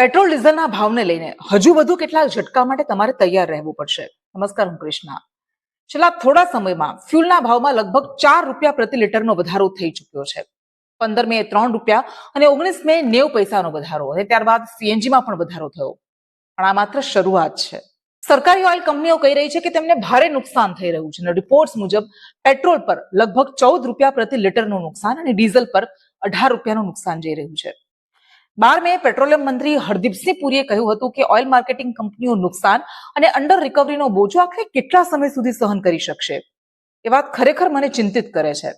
Petrol ડીઝલના ભાવને લઈને હજુ વધુ કેટલાક ઝટકા માટે તમારે તૈયાર રહેવું પડશે. નમસ્કાર, હું કૃષ્ણા. છેલ્લા થોડા સમયમાં ફ્યુલના ભાવમાં લગભગ 4 રૂપિયા પ્રતિ લીટરનો વધારો થઈ ચૂક્યો છે. 15 મે 3 રૂપિયા અને 19 મે 90 પૈસાનો વધારો અને ત્યારબાદ સીએનજીમાં પણ વધારો થયો. પણ આ માત્ર શરૂઆત છે. સરકારી ઓઇલ કંપનીઓ કહી રહી છે કે તેમને ભારે નુકસાન થઈ રહ્યું છે અને રિપોર્ટ્સ મુજબ પેટ્રોલ પર લગભગ 14 રૂપિયા પ્રતિ લીટરનું નુકસાન અને ડીઝલ પર 18 રૂપિયાનું નુકસાન જઈ રહ્યું છે. 12 મે પેટ્રોલિયમ મંત્રી હરદીપસિંહ પુરીએ કહ્યું હતું કે ઓઇલ માર્કેટિંગ કંપનીઓ નુકસાન અને અંડર રિકવરીનો બોજો આખરે કેટલા સમય સુધી સહન કરી શકશે. એ વાત ખરેખર મને ચિંતિત કરે છે.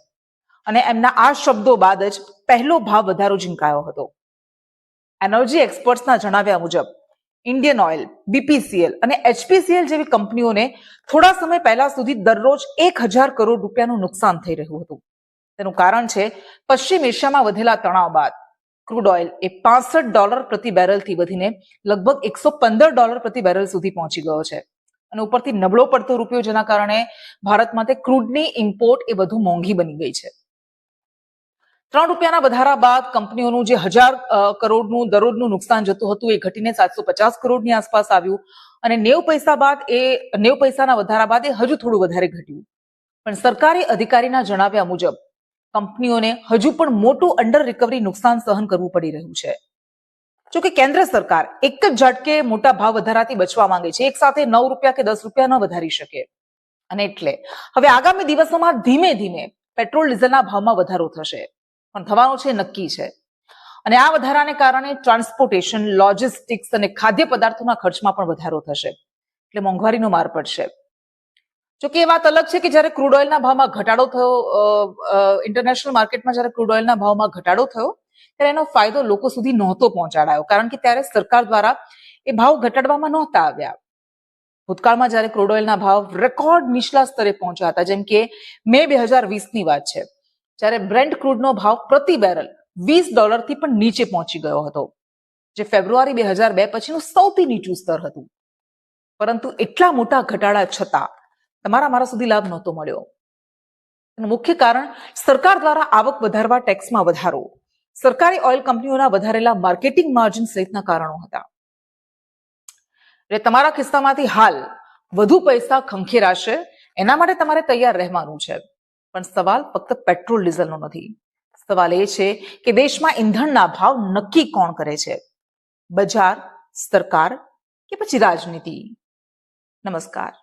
અને એમના આ શબ્દો બાદ જ પહેલો ભાવ વધારો ઝીંકાયો હતો. એનર્જી એક્સપર્ટ્સના જણાવ્યા મુજબ ઇન્ડિયન ઓઇલ, બીપીસીએલ અને એચપીસીએલ જેવી કંપનીઓને થોડા સમય પહેલા સુધી દરરોજ 1000 કરોડ રૂપિયાનું નુકસાન થઈ રહ્યું હતું. તેનું કારણ છે પશ્ચિમ એશિયામાં વધેલા તણાવ બાદ ક્રૂડ ઓઇલ એ $65 પ્રતિ બેરલથી વધીને લગભગ $115 પ્રતિ બેરલ સુધી પહોંચી ગયો છે. અને ઉપરથી નબળો પડતો રૂપિયો, જેના કારણે ભારતમાં તે ક્રૂડની ઇમ્પોર્ટ એ વધુ મોંઘી બની ગઈ છે. 3 રૂપિયાના વધારા બાદ કંપનીઓનું જે 1000 કરોડનું દરરોજનું નુકસાન જતું હતું એ ઘટીને 750 કરોડની આસપાસ આવ્યું અને 90 પૈસાના વધારા બાદ એ હજુ થોડું વધારે ઘટ્યું. પણ સરકારી અધિકારીના જણાવ્યા મુજબ કંપનીઓને હજુ પણ મોટું અંડર રિકવરી નુકસાન સહન કરવું પડી રહ્યું છે. જોકે કેન્દ્ર સરકાર એક જ ઝટકે મોટા ભાવ વધારાથી બચવા માંગે છે. એક સાથે 9 રૂપિયા કે 10 રૂપિયા ન વધારી શકે. અને એટલે હવે આગામી દિવસોમાં ધીમે ધીમે પેટ્રોલ ડીઝલના ભાવમાં વધારો થશે. પણ થવાનો છે નક્કી છે. અને આ વધારાને કારણે ટ્રાન્સપોર્ટેશન, લોજિસ્ટિક્સ અને ખાદ્ય પદાર્થોના ખર્ચમાં પણ વધારો થશે. એટલે મોંઘવારીનો માર પડશે. જોકે એ વાત અલગ છે કે જ્યારે ક્રૂડ ઓઇલના ભાવમાં ઘટાડો થયો, ઇન્ટરનેશનલ માર્કેટમાં જ્યારે ક્રૂડ ઓઇલના ભાવમાં ઘટાડો થયો ત્યારે એનો ફાયદો લોકો સુધી નહોતો પહોંચાડાયો, કારણ કે ત્યારે સરકાર દ્વારા એ ભાવ ઘટાડવામાં નહોતા આવ્યા. ભૂતકાળમાં જ્યારે ક્રૂડ ઓઇલના ભાવ રેકોર્ડ નીચલા સ્તરે પહોંચ્યા હતા, જેમ કે મે 2020ની વાત છે, જ્યારે બ્રેન્ટ ક્રૂડનો ભાવ પ્રતિ બેરલ $20 પણ નીચે પહોંચી ગયો હતો, જે ફેબ્રુઆરી 2002 પછીનું સૌથી નીચું સ્તર હતું. પરંતુ એટલા મોટા ઘટાડા છતાં તમારા મારા સુધી લાભ નહોતો મળ્યો. એનું મુખ્ય કારણ સરકાર દ્વારા આવક વધારવા ટેક્સમાં વધારો, સરકારી ઓઇલ કંપનીઓના વધારેલા માર્કેટિંગ માર્જિન સહિતના કારણો હતા. એટલે તમારા ખિસ્સામાંથી હાલ વધુ પૈસા ખંખેરાશે, એના માટે તમારે તૈયાર રહેવાનું છે. પણ સવાલ ફક્ત પેટ્રોલ ડીઝલનો નથી. સવાલ એ છે કે દેશમાં ઈંધણના ભાવ નક્કી કોણ કરે છે? બજાર, સરકાર કે પછી રાજનીતિ? નમસ્કાર.